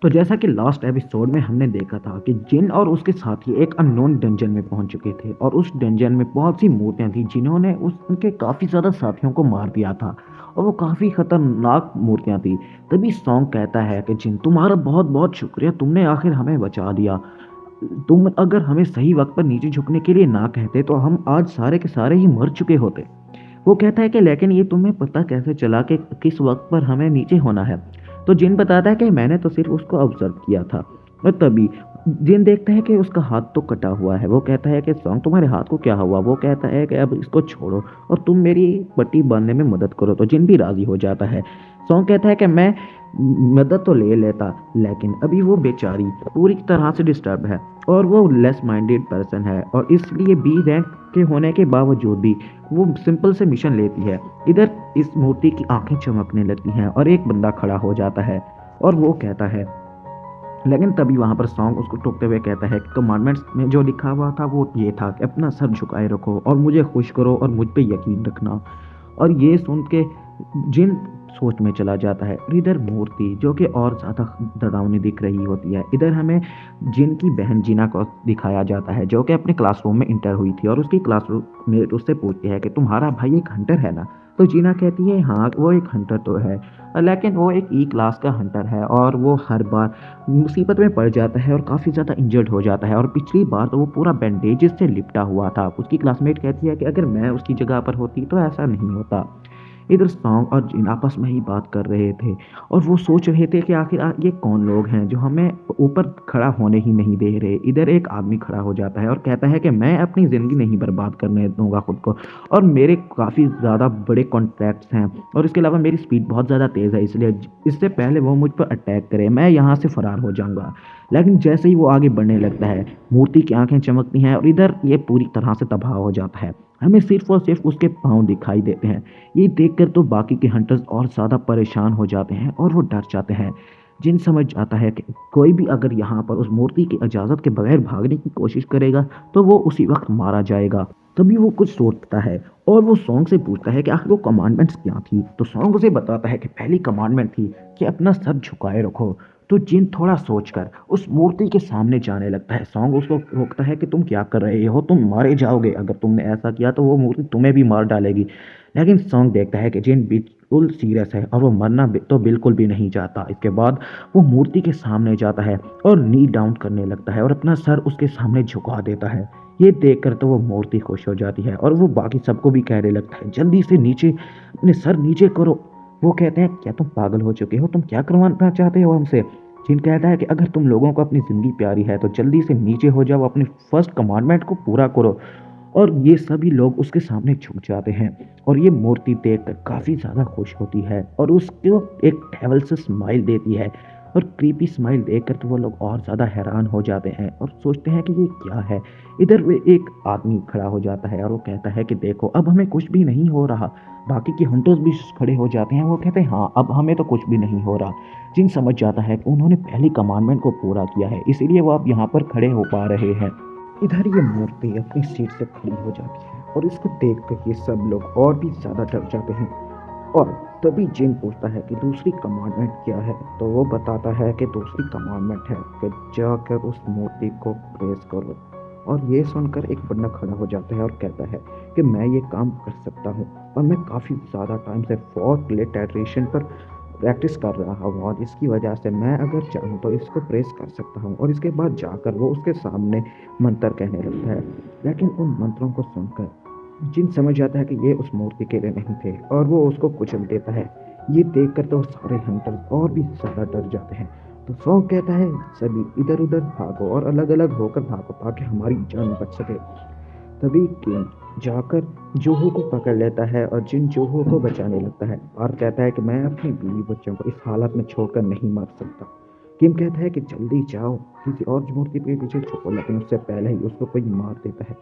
तो जैसा कि लास्ट एपिसोड में हमने देखा था कि जिन और उसके साथी एक अननोन डंजन में पहुंच चुके थे और उस डंजन में बहुत सी मूर्तियां थी जिन्होंने उनके काफ़ी ज़्यादा साथियों को मार दिया था और वो काफ़ी खतरनाक मूर्तियां थी। तभी सॉन्ग कहता है कि जिन तुम्हारा बहुत बहुत शुक्रिया, तुमने आखिर हमें बचा दिया। तुम अगर हमें सही वक्त पर नीचे झुकने के लिए ना कहते तो हम आज सारे के सारे ही मर चुके होते। वो कहता है कि लेकिन ये तुम्हें पता कैसे चला कि किस वक्त पर हमें नीचे होना है। तो जिन बताता है कि मैंने तो सिर्फ उसको ऑब्जर्व किया था। और तभी जिन देखता है कि उसका हाथ तो कटा हुआ है। वो कहता है कि सॉन्ग तुम्हारे हाथ को क्या हुआ। वो कहता है कि अब इसको छोड़ो और तुम मेरी पट्टी बांधने में मदद करो। तो जिन भी राजी हो जाता है। सॉन्ग कहता है कि मैं मदद तो ले लेता, लेकिन अभी वो बेचारी पूरी तरह से डिस्टर्ब है और वो लेस माइंडेड पर्सन है और इसलिए बी रैंक के होने के बावजूद भी वो सिंपल से मिशन लेती है। इधर इस मूर्ति की आंखें चमकने लगती हैं और एक बंदा खड़ा हो जाता है और वो कहता है, लेकिन तभी वहां पर सॉन्ग उसको टोकते हुए कहता है कि कमांडमेंट्स में जो लिखा हुआ था वो ये था कि अपना सर झुकाए रखो और मुझे खुश करो और मुझ पे यकीन रखना। और ये सुन के जिन सोच में चला जाता है। इधर मूर्ति जो कि और ज़्यादा डरावनी दिख रही होती है। इधर हमें जिन की बहन जीना को दिखाया जाता है जो कि अपने क्लासरूम में इंटर हुई थी और उसकी क्लासरूम मेट उससे पूछती है कि तुम्हारा भाई एक हंटर है ना। तो जीना कहती है हाँ वो एक हंटर तो है, लेकिन वो एक ई क्लास का हंटर है और वो हर बार मुसीबत में पड़ जाता है और काफ़ी ज़्यादा इंजर्ड हो जाता है। और पिछली बार तो वो पूरा बैंडेजेस से लिपटा हुआ था। उसकी क्लासमेट कहती है कि अगर मैं उसकी जगह पर होती तो ऐसा नहीं होता। इधर सॉन्ग और जिन आपस में ही बात कर रहे थे और वो सोच रहे थे कि आखिर ये कौन लोग हैं जो हमें ऊपर खड़ा होने ही नहीं दे रहे। इधर एक आदमी खड़ा हो जाता है और कहता है कि मैं अपनी ज़िंदगी नहीं बर्बाद करने दूंगा खुद को और मेरे काफ़ी ज़्यादा बड़े कॉन्ट्रैक्ट्स हैं और इसके अलावा मेरी स्पीड बहुत ज़्यादा तेज़ है, इसलिए इससे पहले वो मुझ पर अटैक करे मैं यहाँ से फ़रार हो जाऊंगा। लेकिन जैसे ही वो आगे बढ़ने लगता है मूर्ति की आंखें चमकती हैं और इधर ये पूरी तरह से तबाह हो जाता है। हमें सिर्फ और सिर्फ उसके पाँव दिखाई देते हैं। ये देखकर तो बाकी के हंटर्स और ज़्यादा परेशान हो जाते हैं और वो डर जाते हैं। जिन समझ जाता है कि कोई भी अगर यहाँ पर उस मूर्ति की इजाज़त के बगैर भागने की कोशिश करेगा तो वो उसी वक्त मारा जाएगा। तभी वो कुछ सोचता है और वो सॉन्ग से पूछता है कि आखिर वो कमांडमेंट्स क्या थी। तो सॉन्ग उसे बताता है कि पहली कमांडमेंट थी कि अपना सर झुकाए रखो। तो जिन थोड़ा सोचकर उस मूर्ति के सामने जाने लगता है। सॉन्ग उसको रोकता है कि तुम क्या कर रहे हो, तुम मारे जाओगे, अगर तुमने ऐसा किया तो वो मूर्ति तुम्हें भी मार डालेगी। लेकिन सॉन्ग देखता है कि जिन बिल्कुल सीरियस है और वो मरना तो बिल्कुल भी नहीं चाहता। इसके बाद वो मूर्ति के सामने जाता है और नी डाउन करने लगता है और अपना सर उसके सामने झुका देता है। ये देखकर तो वो मूर्ति खुश हो जाती है और वो बाकी सबको भी कहने लगता है जल्दी से नीचे, अपने सर नीचे करो। वो कहते हैं क्या तुम पागल हो चुके हो, तुम क्या करवाना चाहते हो हमसे। जिन कहता है कि अगर तुम लोगों को अपनी ज़िंदगी प्यारी है तो जल्दी से नीचे हो जाओ, अपनी फर्स्ट कमांडमेंट को पूरा करो। और ये सभी लोग उसके सामने झुक जाते हैं और ये मूर्ति देखकर काफ़ी ज़्यादा खुश होती है और उसको एक डेविल से स्माइल देती है। और क्रीपी स्माइल देखकर तो वो लोग और ज़्यादा हैरान हो जाते हैं और सोचते हैं कि ये क्या है। इधर वे एक आदमी खड़ा हो जाता है और वो कहता है कि देखो अब हमें कुछ भी नहीं हो रहा। बाकी के हंटर्स भी खड़े हो जाते हैं। वो कहते हैं हाँ अब हमें तो कुछ भी नहीं हो रहा। जिन समझ जाता है कि उन्होंने पहली कमांडमेंट को पूरा किया है, इसीलिए वो अब यहाँ पर खड़े हो पा रहे हैं। इधर ये मूर्ति अपनी सीट से खड़ी हो जाती है और इसको देखकर ये सब लोग और भी ज़्यादा डर जाते हैं। और तभी जिन पूछता है कि दूसरी कमांडमेंट क्या है। तो वो बताता है कि दूसरी कमांडमेंट है कि जाकर उस मूर्ति को प्रेस करो। और ये सुनकर एक बंदा खड़ा हो जाता है और कहता है कि मैं ये काम कर सकता हूँ और मैं काफ़ी ज़्यादा टाइम से फॉर टेटरेशन पर प्रैक्टिस कर रहा हूँ और इसकी वजह से मैं अगर चाहूँ तो इसको प्रेस कर सकता हूँ। और इसके बाद जाकर वो उसके सामने मंत्र कहने लगता है। लेकिन उन मंत्रों को सुनकर जिन समझ जाता है कि ये उस मूर्ति के लिए नहीं थे और वो उसको कुचल देता है। ये देखकर तो सारे हंटर और भी ज़्यादा डर जाते हैं। तो सॉन्ग कहता है सभी इधर उधर भागो और अलग अलग होकर भागो ताकि हमारी जान बच सके। तभी किंग जाकर जोहू को पकड़ लेता है और जिन जोहू को बचाने लगता है और कहता है कि मैं अपनी बीवी बच्चों को इस हालत में छोड़कर नहीं मर सकता। किम कहता है कि जल्दी जाओ किसी और मूर्ति के पीछे छुपो, लेकिन उससे पहले ही उसको कोई मार देता है।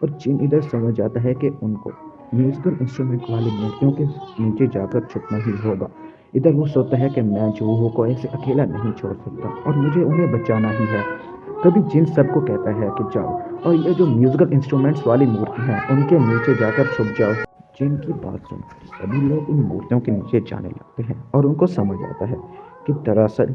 और जिन इधर समझ जाता है कि उनको म्यूजिकल इंस्ट्रूमेंट वाली मूर्तियों के नीचे जाकर छुपना ही होगा। इधर वो सोचता है कि मैं जोहू को ऐसे अकेला नहीं छोड़ सकता और मुझे उन्हें बचाना ही है। तभी जिन सबको कहता है कि जाओ और ये जो म्यूजिकल इंस्ट्रूमेंट्स वाली मूर्ति हैं उनके नीचे जाकर छुप जाओ। जिन की बात सुनकर सभी लोग उन मूर्तियों के नीचे जाने लगते हैं और उनको समझ आता है कि दरअसल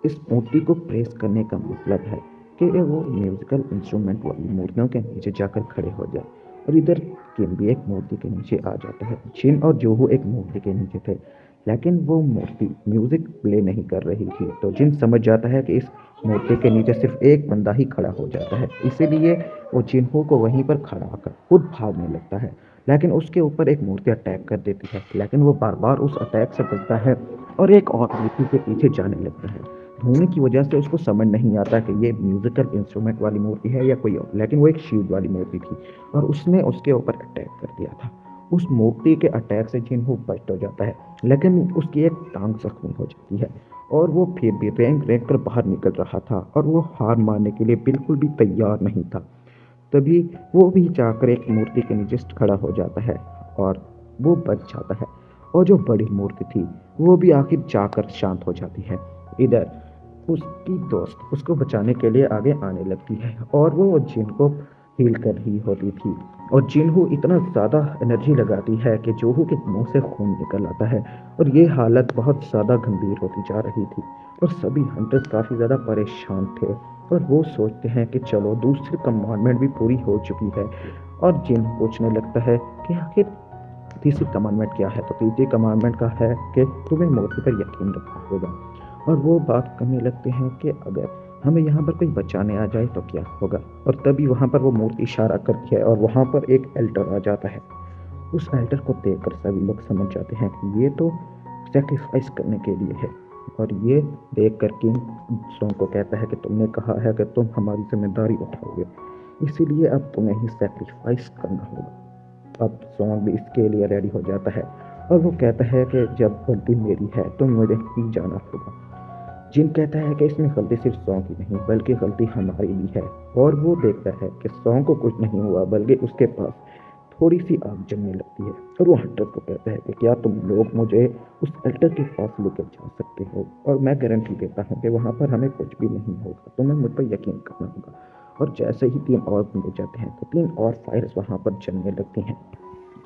इस मूर्ति को प्रेस करने का मतलब है कि वो म्यूजिकल इंस्ट्रूमेंट वाली मूर्तियों के नीचे जाकर खड़े हो जाए। और इधर किम भी एक मूर्ति के नीचे आ जाता है। जिन और जोहू एक मूर्ति के नीचे थे, लेकिन वो मूर्ति म्यूजिक प्ले नहीं कर रही थी। तो जिन समझ जाता है कि इस मूर्ति के नीचे सिर्फ एक बंदा ही खड़ा हो जाता है, इसीलिए वो जिन्हो को वहीं पर खड़ा होकर खुद भागने लगता है। लेकिन उसके ऊपर एक मूर्ति अटैक कर देती है, लेकिन वो बार बार उस अटैक से बचता है और एक और मूर्ति के पीछे जाने लगता है। धोने की वजह से उसको समझ नहीं आता कि ये म्यूजिकल इंस्ट्रूमेंट वाली मूर्ति है या कोई और, लेकिन वो एक शील्ड वाली मूर्ति थी और उसने उसके ऊपर अटैक कर दिया था। उस मूर्ति के अटैक से जिन्हो बच तो जाता है, लेकिन उसकी एक टांग जख्मी हो जाती है और वो फिर भी रेंग रेंग कर बाहर निकल रहा था और वो हार मानने के लिए बिल्कुल भी तैयार नहीं था। तभी वो भी जाकर एक मूर्ति के नीचे खड़ा हो जाता है और वो बच जाता है। और जो बड़ी मूर्ति थी वो भी आखिर जाकर शांत हो जाती है। इधर उसकी दोस्त उसको बचाने के लिए आगे आने लगती है और वो जिन को हील कर रही होती थी। और जिन्हो इतना ज़्यादा एनर्जी लगाती है कि जोहू के मुंह से खून निकल आता है और ये हालत बहुत ज़्यादा गंभीर होती जा रही थी और सभी हंटर्स काफ़ी ज़्यादा परेशान थे। और वो सोचते हैं कि चलो दूसरी कमांडमेंट भी पूरी हो चुकी है। और जिन पूछने लगता है कि आखिर तीसरी कमांडमेंट क्या है, तो तीसरी कमांडमेंट का है कि तुम्हें मूर्ति पर यकीन रखना होगा। और वो बात करने लगते हैं कि अगर हमें यहाँ पर कोई बचाने आ जाए तो क्या होगा। और तभी वहाँ पर वो मूर्ति इशारा करती है और वहाँ पर एक एल्टर आ जाता है। उस एल्टर को देखकर सभी लोग समझ जाते हैं कि ये तो सेक्रीफाइस करने के लिए है। और ये देख कर किंग सॉन्ग को कहता है कि तुमने कहा है कि तुम हमारी जिम्मेदारी उठाओगे, इसीलिए अब तुम्हें ही सेक्रीफाइस करना होगा। अब सॉन्ग भी इसके लिए रेडी हो जाता है और वो कहता है कि जब गलती मेरी है तो मुझे ही जाना होगा। जिन कहता है कि इसमें गलती सिर्फ सॉन्ग की नहीं बल्कि गलती हमारी भी है। और वो देखता है कि सॉन्ग को कुछ नहीं हुआ बल्कि उसके पास थोड़ी सी आग जमने लगती है। और वो हंटर को कहता है कि क्या तुम लोग मुझे उस अल्टर के पास लेकर जा सकते हो, और मैं गारंटी देता हूँ कि वहाँ पर हमें कुछ भी नहीं होगा, तुम्हें मुझ पर यकीन करना होगा। और जैसे ही 3 और बंदे जाते हैं तो 3 और फायर्स वहाँ पर जलने लगती हैं।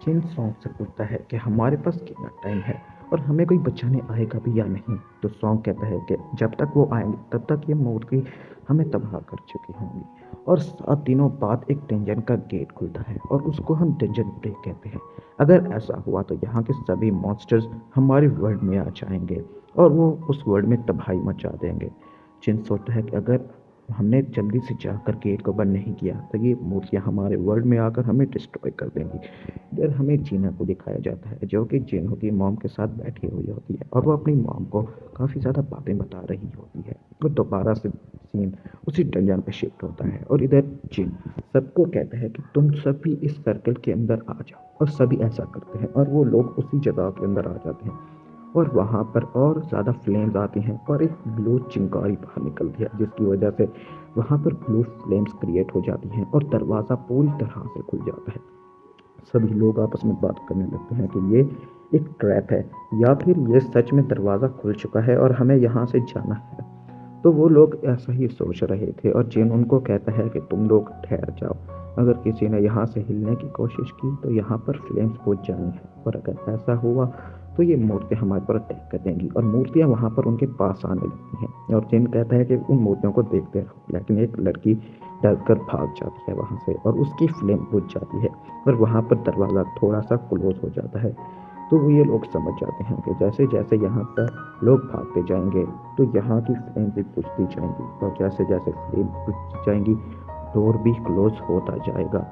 जिन सॉन्ग से पूछता है कि हमारे पास कितना टाइम है और हमें कोई बचाने आएगा भी या नहीं। तो सॉन्ग कहता है कि जब तक वो आएंगे तब तक ये मूर्ति हमें तबाह कर चुकी होंगी। और 7 दिनों बाद एक डेंजन का गेट खुलता है और उसको हम डेंजन ब्रेक कहते हैं। अगर ऐसा हुआ तो यहाँ के सभी मॉन्स्टर्स हमारे वर्ल्ड में आ जाएंगे और वो उस वर्ल्ड में तबाही मचा देंगे। जिन सोचता है कि अगर हमने जल्दी से जाकर गेट को बंद नहीं किया तो ये मूर्तियाँ हमारे वर्ल्ड में आकर हमें डिस्ट्रॉय कर देंगी। इधर हमें जीना को दिखाया जाता है जो कि जिन की मॉम के साथ बैठी हुई होती है और वो अपनी मॉम को काफ़ी ज़्यादा बातें बता रही होती है। और दोबारा से सीन उसी डंजन पे शिफ्ट होता है और इधर जिन सबको कहता है कि तुम सभी इस सर्कल के अंदर आ जाओ। और सभी ऐसा करते हैं और वो लोग उसी जगह के अंदर आ जाते हैं। और वहाँ पर और ज़्यादा फ्लेम्स आती हैं और एक ब्लू चिंगारी बाहर निकलती है जिसकी वजह से वहाँ पर ब्लू फ्लेम्स क्रिएट हो जाती हैं और दरवाज़ा पूरी तरह से खुल जाता है। सभी लोग आपस में बात करने लगते हैं कि ये एक ट्रैप है या फिर ये सच में दरवाज़ा खुल चुका है और हमें यहाँ से जाना है। तो वो लोग ऐसा ही सोच रहे थे और जिन उनको कहता है कि तुम लोग ठहर जाओ, अगर किसी ने यहाँ से हिलने की कोशिश की तो यहाँ पर फ्लेम्स पहुँच जाएंगे और अगर ऐसा हुआ तो ये मूर्तियाँ हमारे पर अटैक कर देंगी। और मूर्तियाँ वहाँ पर उनके पास आने लगती हैं और जिन कहता है कि उन मूर्तियों को देखते रहो, लेकिन एक लड़की डर कर भाग जाती है वहाँ से और उसकी फ्लेम बुझ जाती है और वहाँ पर दरवाज़ा थोड़ा सा क्लोज हो जाता है। तो वो ये लोग समझ जाते हैं कि जैसे जैसे यहाँ पर लोग भागते जाएंगे तो यहाँ की फ्लेम भी बुझती जाएंगी और जैसे जैसे फ्लेम बुझ जाएंगी डोर भी क्लोज होता जाएगा।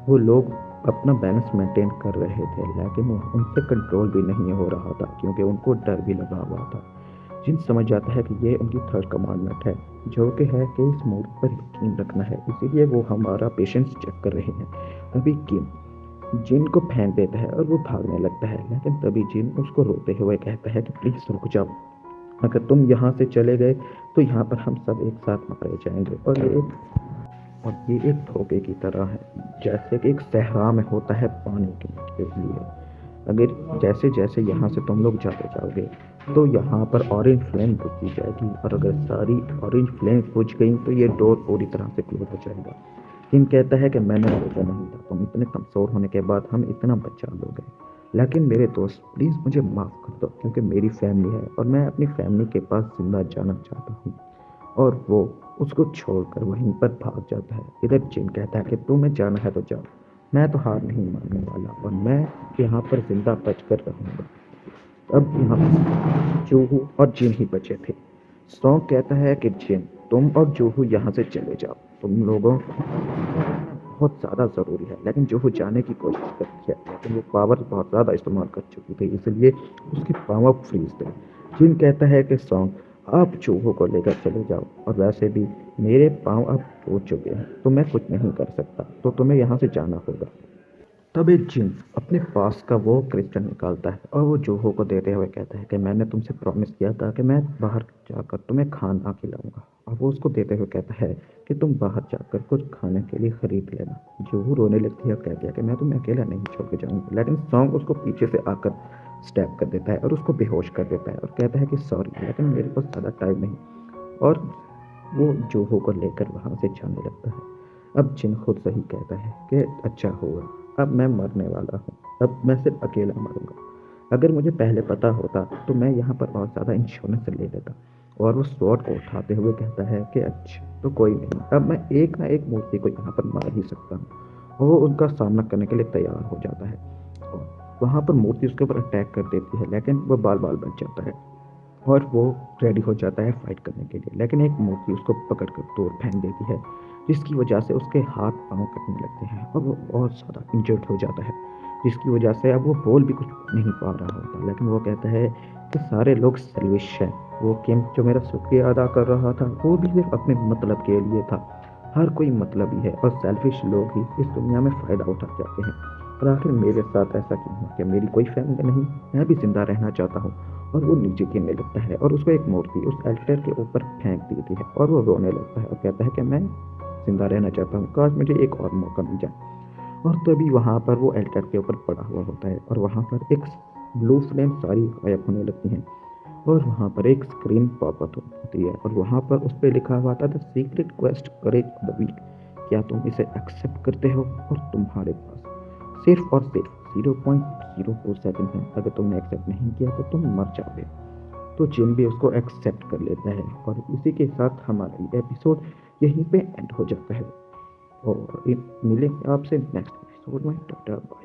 वो लोग अपना बैलेंस मेंटेन कर रहे थे लेकिन उनसे कंट्रोल भी नहीं हो रहा था क्योंकि उनको डर भी लगा हुआ था। जिन समझ जाता है कि ये उनकी थर्ड कमांडमेंट है जो कि है कि इस मूर्ति पर यकीन रखना है, इसीलिए वो हमारा पेशेंस चेक कर रहे हैं। तभी किम जिन को फेंक देता है और वो भागने लगता है, लेकिन तभी जिन उसको रोते हुए कहता है कि प्लीज़ रुक जाओ, अगर तुम यहाँ से चले गए तो यहाँ पर हम सब एक साथ मारे जाएंगे। और ये एक धोखे की तरह है जैसे कि एक सहरा में होता है पानी के लिए। अगर जैसे जैसे यहाँ से तुम लोग जाते जाओगे तो यहाँ पर ऑरेंज फ्लेम बुझती जाएगी और अगर सारी ऑरेंज फ्लेम बुझ गई तो ये डोर पूरी तरह से क्लोज हो जाएगा। किम कहता है कि मैंने सोचा नहीं था तुम इतने कमज़ोर होने के बाद हम इतना बचा लोगे, लेकिन मेरे दोस्त प्लीज़ मुझे माफ़ कर दो क्योंकि मेरी फैमिली है और मैं अपनी फैमिली के पास ज़िंदा जाना चाहता हूँ। और वो उसको छोड़कर वहीं पर भाग जाता है। इधर जिन कहता है कि तुम्हें जाना है तो जाओ, मैं तो हार नहीं मानने वाला और मैं यहाँ पर ज़िंदा बचकर रहूँगा। अब यहाँ पर जूहू और जिन ही बचे थे। सॉन्ग कहता है कि जिन, तुम और जूहू यहाँ से चले जाओ। तुम लोगों को बहुत ज़्यादा ज़रूरी है। लेकिन जूहू जाने की कोशिश करती है, लेकिन वो पावर बहुत ज़्यादा इस्तेमाल कर चुकी थी, इसलिए उसके पावर फ्रीज थे। जिन कहता है कि सॉन्ग, आप जूहू को लेकर चले जाओ और वैसे भी मेरे पाँव अब टूट चुके हैं, तो मैं कुछ नहीं कर सकता, तो तुम्हें यहाँ से जाना होगा। तब एक जिन अपने पास का वो क्रिस्टल निकालता है और वो जूहो को देते हुए कहता है कि मैंने तुमसे प्रॉमिस किया था कि मैं बाहर जाकर तुम्हें खाना खिलाऊंगा। और वो उसको देते हुए कहता है कि तुम बाहर जाकर कुछ खाने के लिए खरीद लेना। जूहू रोने लगती है और कहती है कि मैं तुम्हें अकेला नहीं छोड़ के जाऊंगी। लेकिन सॉन्ग उसको पीछे से आकर स्टैप कर देता है और उसको बेहोश कर देता है और कहता है कि सॉरी, लेकिन मेरे पास ज़्यादा टाइम नहीं। और वो जूहू को लेकर वहाँ से जाने लगता है। अब जिन खुद सही कहता है कि अच्छा हुआ, अब मैं मरने वाला हूँ, अब मैं सिर्फ अकेला मरूंगा। अगर मुझे पहले पता होता तो मैं यहाँ पर और ज़्यादा इंश्योरेंस ले लेता। और वो स्वॉर्ड को उठाते हुए कहता है कि अच्छा तो कोई नहीं, अब मैं एक ना एक मूर्ति को यहाँ पर मार ही सकता हूँ। और वो उनका सामना करने के लिए तैयार हो जाता है और वहाँ पर मूर्ति उसके ऊपर अटैक कर देती है, लेकिन वो बाल बाल बच जाता है और वो रेडी हो जाता है फाइट करने के लिए। लेकिन एक मूर्ति उसको पकड़ कर दूर फेंक देती है, जिसकी वजह से उसके हाथ पाँव कटने लगते हैं और वो बहुत ज़्यादा इंजर्ड हो जाता है, जिसकी वजह से अब वो बोल भी कुछ नहीं पा रहा होता। लेकिन वो कहता है कि सारे लोग सेल्फिश हैं। वो किम जो मेरा शुक्रिया अदा कर रहा था, वो भी सिर्फ अपने मतलब के लिए था। हर कोई मतलबी है और सेल्फिश लोग ही इस दुनिया में फ़ायदा उठा जाते हैं। और आखिर मेरे साथ ऐसा क्यों हुआ? क्या मेरी कोई फैमिली नहीं? मैं भी ज़िंदा रहना चाहता हूँ। और वो नीचे गिरने लगता है और उसको एक मूर्ति उस एल्टर के ऊपर फेंक देती है और वो रोने लगता है और कहता है कि मैं जिंदा रहना चाहता हूँ, काश मुझे एक और मौका मिल जाए। और तभी वहाँ पर वो एल्टर के ऊपर पड़ा हुआ होता है और वहाँ पर एक ब्लू फ्लेम सारी गायब होने लगती हैं और वहाँ पर एक स्क्रीन पॉपअप होती है और वहाँ पर उस पर लिखा हुआ था the secret quest courage of the week. क्या तुम इसे एक्सेप्ट करते हो? और तुम्हारे पास सिर्फ और सिर्फ 0.02 सेकंड है। अगर तुमने एक्सेप्ट नहीं किया तो तुम मर जाओगे। तो जिन भी उसको एक्सेप्ट कर लेता है और इसी के साथ हमारा ये एपिसोड यहीं पे एंड हो जाता है। और मिलेंगे आपसे नेक्स्ट एपिसोड में। Tata bye.